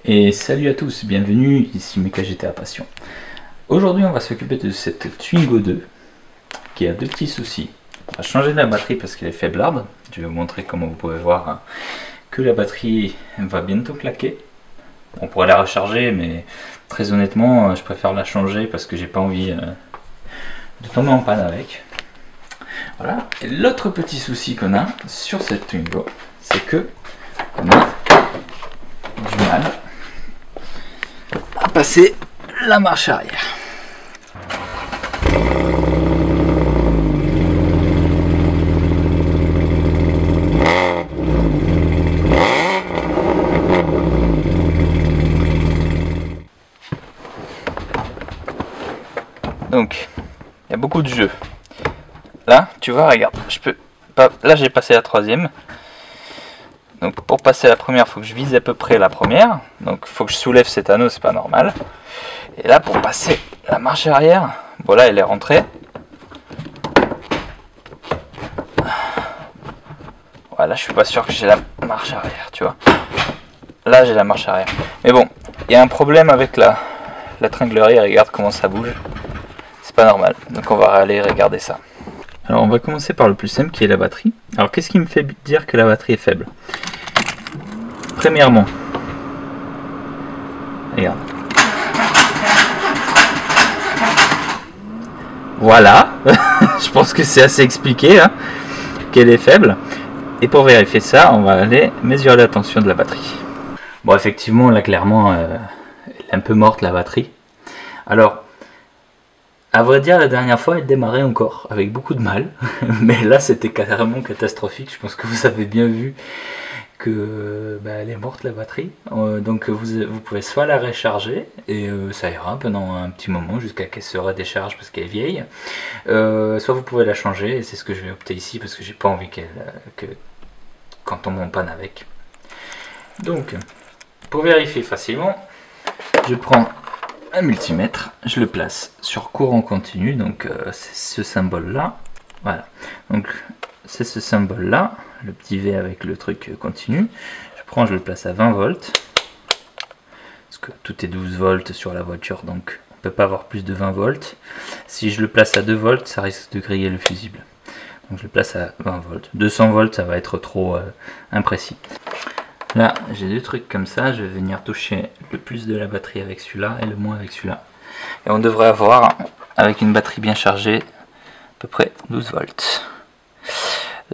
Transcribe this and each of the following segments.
Et salut à tous, bienvenue, ici MechaGTA Passion. Aujourd'hui on va s'occuper de cette Twingo 2 qui a deux petits soucis. On va changer la batterie parce qu'elle est faiblarde. Je vais vous montrer comment vous pouvez voir que la batterie va bientôt claquer. On pourrait la recharger, mais très honnêtement je préfère la changer parce que j'ai pas envie de tomber en panne avec. Voilà. Et l'autre petit souci qu'on a sur cette Twingo, c'est que on a du mal à passer la marche arrière. Donc, il y a beaucoup de jeux. Là, tu vois, regarde, je peux pas. Là, j'ai passé la troisième. Donc, pour passer la première, il faut que je vise à peu près la première. Donc, il faut que je soulève cet anneau, c'est pas normal. Et là, pour passer la marche arrière, bon, là, elle est rentrée. Voilà, je suis pas sûr que j'ai la marche arrière, tu vois. Là, j'ai la marche arrière. Mais bon, il y a un problème avec la tringlerie. Regarde comment ça bouge. C'est pas normal. Donc, on va aller regarder ça. Alors on va commencer par le plus simple qui est la batterie. Alors qu'est-ce qui me fait dire que la batterie est faible? Premièrement, regarde. Voilà, je pense que c'est assez expliqué hein, qu'elle est faible. Et pour vérifier ça, on va aller mesurer la tension de la batterie. Bon effectivement là clairement elle est un peu morte la batterie. Alors à vrai dire, la dernière fois, elle démarrait encore, avec beaucoup de mal. Mais là, c'était carrément catastrophique. Je pense que vous avez bien vu que elle est morte, la batterie. Donc, vous pouvez soit la recharger, et ça ira pendant un petit moment, jusqu'à qu'elle se redécharge, parce qu'elle est vieille. Soit vous pouvez la changer, et c'est ce que je vais opter ici, parce que j'ai pas envie qu'on tombe en panne avec. Donc, pour vérifier facilement, je prends un multimètre, je le place sur courant continu, donc c'est ce symbole là, voilà, donc c'est ce symbole là, le petit V avec le truc continu, je le place à 20 volts, parce que tout est 12 volts sur la voiture, donc on peut pas avoir plus de 20 volts, si je le place à 2 volts, ça risque de griller le fusible, donc je le place à 20 volts, 200 volts ça va être trop imprécis. Là, j'ai deux trucs comme ça, je vais venir toucher le plus de la batterie avec celui-là et le moins avec celui-là. Et on devrait avoir, avec une batterie bien chargée, à peu près 12 volts.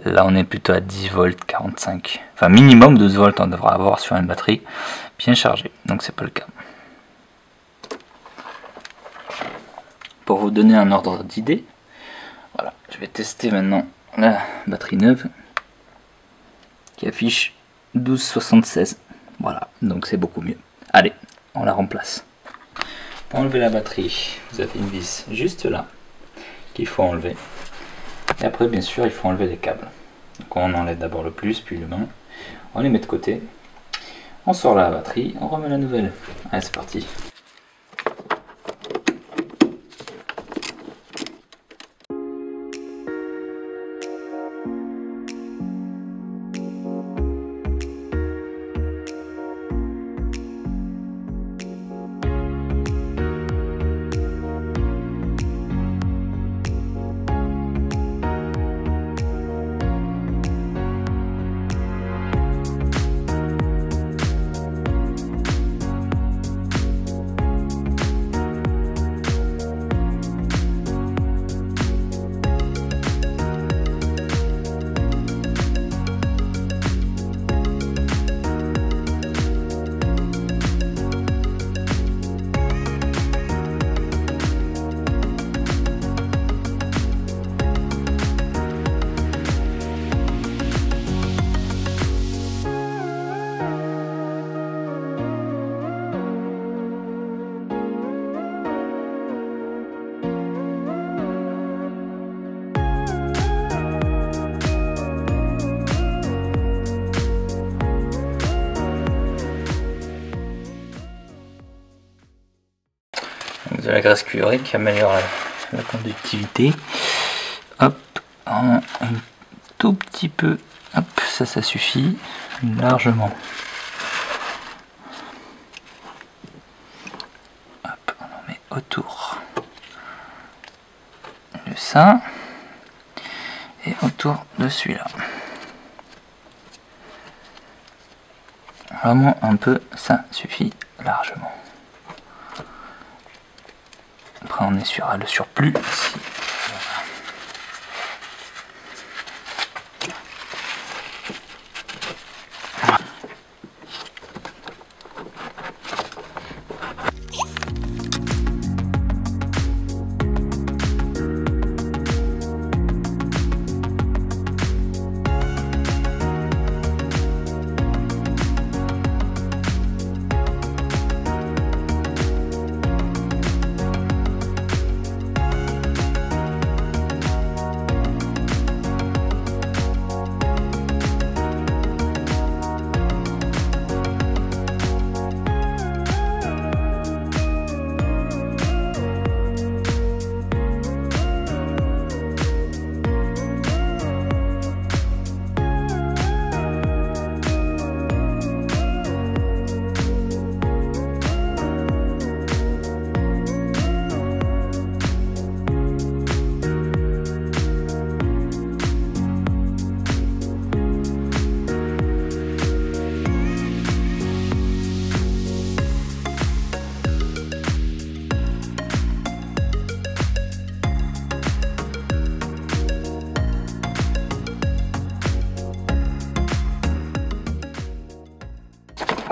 Là, on est plutôt à 10 volts 45. Enfin, minimum 12 volts on devra avoir sur une batterie bien chargée. Donc, c'est pas le cas. Pour vous donner un ordre d'idée, voilà, je vais tester maintenant la batterie neuve qui affiche 12,76. Voilà, donc c'est beaucoup mieux. Allez, on la remplace. Pour enlever la batterie, vous avez une vis juste là qu'il faut enlever. Et après, bien sûr, il faut enlever les câbles. Donc on enlève d'abord le plus, puis le moins. On les met de côté. On sort la batterie, on remet la nouvelle. Allez, c'est parti. De la graisse cuivrée qui améliore la conductivité. Hop, un tout petit peu, hop, ça suffit largement. autour de ça et autour de celui-là. Vraiment un peu, ça suffit largement. Après on est sur le surplus ici.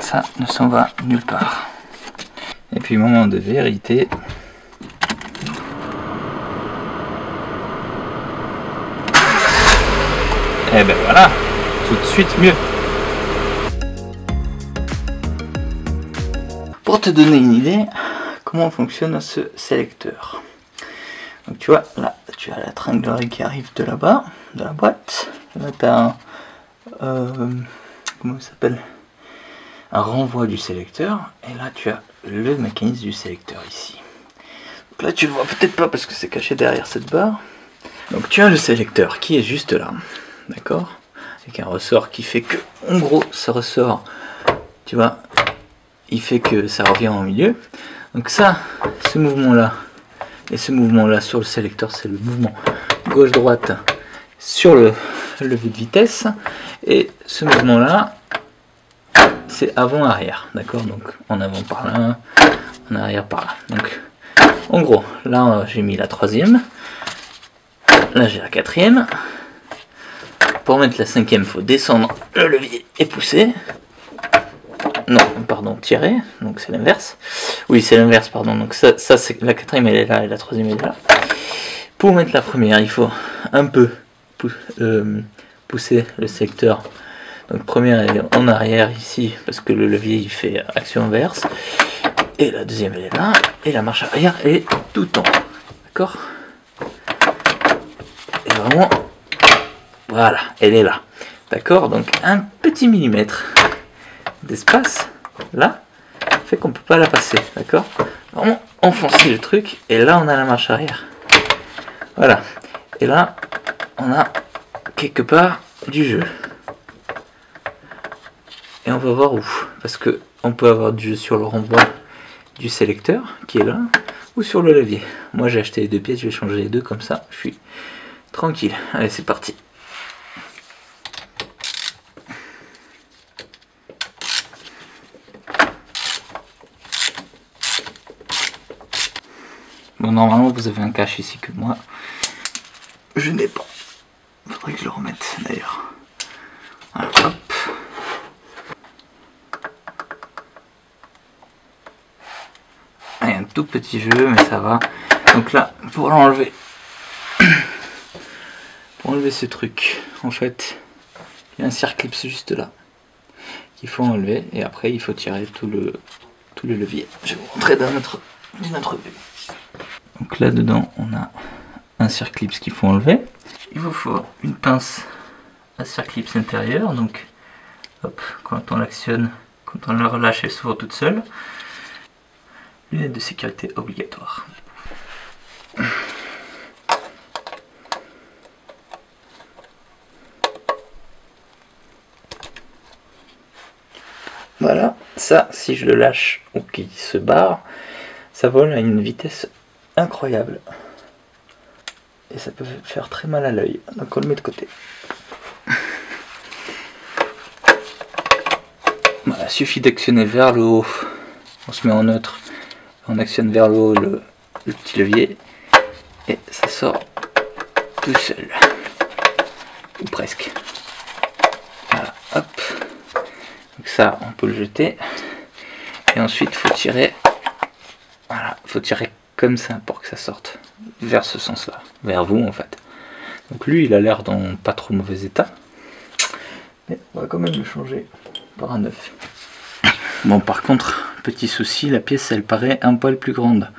Ça ne s'en va nulle part. Et puis moment de vérité. Et ben voilà, tout de suite mieux. Pour te donner une idée, comment fonctionne ce sélecteur. Donc tu vois, là tu as la tringlerie qui arrive de là-bas, de la boîte. Là tu as comment ça s'appelle, un renvoi du sélecteur, et là tu as le mécanisme du sélecteur ici. Donc là tu le vois peut-être pas parce que c'est caché derrière cette barre. Donc tu as le sélecteur qui est juste là, d'accord, avec un ressort qui fait que, en gros, ce ressort, tu vois, il fait que ça revient en milieu. Donc ça, ce mouvement là et ce mouvement là sur le sélecteur, c'est le mouvement gauche-droite sur le levier de vitesse, et ce mouvement là c'est avant-arrière, d'accord, donc en avant par là, en arrière par là. Donc en gros, là j'ai mis la troisième, là j'ai la quatrième. Pour mettre la cinquième, il faut descendre le levier et pousser. Non, pardon, tirer, donc c'est l'inverse. Oui, c'est l'inverse, pardon. Donc ça c'est la quatrième, elle est là, et la troisième, elle est là. Pour mettre la première, il faut un peu pousser le secteur. Donc première, elle est en arrière ici, parce que le levier il fait action inverse. Et la deuxième, elle est là, et la marche arrière est tout en haut. D'accord? Et vraiment, voilà, elle est là. D'accord? Donc un petit millimètre d'espace, là, fait qu'on peut pas la passer. D'accord? Vraiment enfoncer le truc, et là on a la marche arrière. Voilà. Et là, on a quelque part du jeu. Et on va voir où, parce que on peut avoir du jeu sur le renvoi du sélecteur qui est là, ou sur le levier. Moi j'ai acheté les deux pièces, je vais changer les deux, comme ça je suis tranquille. Allez, c'est parti. Bon, normalement vous avez un cache ici que moi je n'ai pas. Faudrait que je le remette d'ailleurs. Voilà, hop. Un tout petit jeu, mais ça va. Donc là, pour l'enlever, pour enlever ce truc, en fait, il y a un circlip juste là qu'il faut enlever, et après il faut tirer tout le levier. Je vais vous montrer d'une autre vue. Donc là dedans, on a un circlip qu'il faut enlever. Il vous faut une pince à circlip intérieur. Donc, hop, quand on l'actionne, quand on la relâche, elle s'ouvre toute seule. Lunettes de sécurité obligatoire. Voilà, ça, si je le lâche ou qu'il se barre, Ça vole à une vitesse incroyable. Et ça peut faire très mal à l'œil. Donc on le met de côté. Voilà, suffit d'actionner vers le haut. On se met en neutre. On actionne vers le haut le petit levier. Et ça sort tout seul. Ou presque. Voilà, hop. Donc ça, on peut le jeter. Et ensuite, il faut tirer. Voilà, il faut tirer comme ça pour que ça sorte vers ce sens-là, vers vous en fait. Donc lui, il a l'air dans pas trop mauvais état. Mais on va quand même le changer par un neuf. Bon, par contre, petit souci, la pièce, elle paraît un poil plus grande.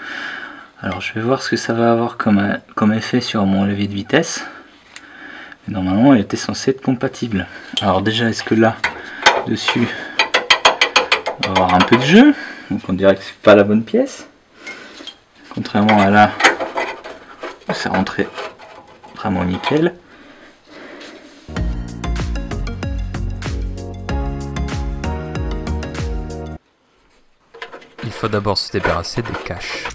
Alors, je vais voir ce que ça va avoir comme effet sur mon levier de vitesse. Mais normalement, elle était censée être compatible. Alors déjà, est-ce que là, dessus, on va avoir un peu de jeu. Donc on dirait que c'est pas la bonne pièce. Contrairement à là, ça rentrait vraiment nickel. Il faut d'abord se débarrasser des caches.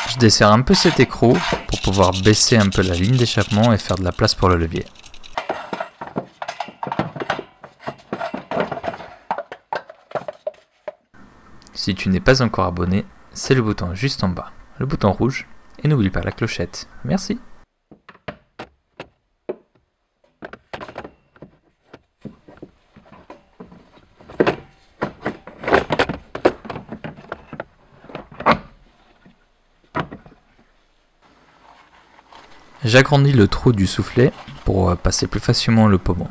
Je desserre un peu cet écrou pour pouvoir baisser un peu la ligne d'échappement et faire de la place pour le levier. Si tu n'es pas encore abonné, c'est le bouton juste en bas, le bouton rouge, et n'oublie pas la clochette. Merci. J'agrandis le trou du soufflet pour passer plus facilement le pommon.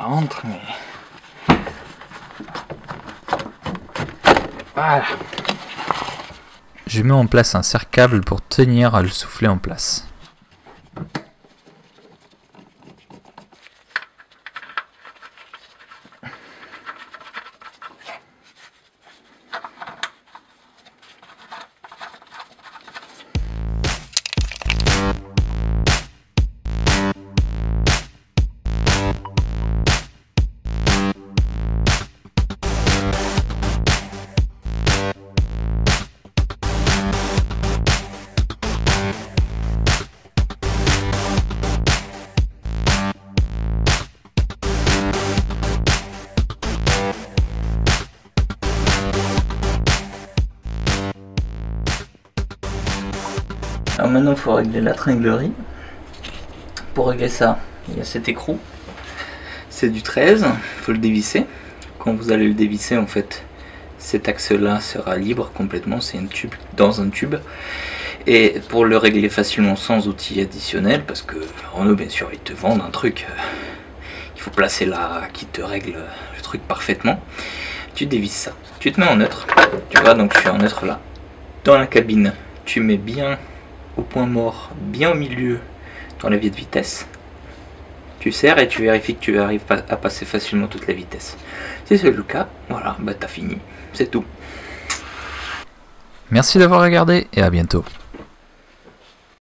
Rentre, mais voilà. Je mets en place un serre-câble pour tenir le soufflet en place. Alors maintenant il faut régler la tringlerie. Pour régler ça, il y a cet écrou. C'est du 13, il faut le dévisser. Quand vous allez le dévisser, en fait, cet axe-là sera libre complètement, c'est un tube dans un tube. Et pour le régler facilement sans outil additionnel, parce que Renault bien sûr ils te vendent un truc, il faut placer là, qui te règle le truc parfaitement. Tu dévisses ça, tu te mets en neutre, tu vois, donc je suis en neutre là. Dans la cabine, tu mets bien au point mort, bien au milieu, dans la vie de vitesse. Tu serres et tu vérifies que tu arrives à passer facilement toute la vitesse. Si c'est le cas, voilà, bah t'as fini, c'est tout. Merci d'avoir regardé et à bientôt.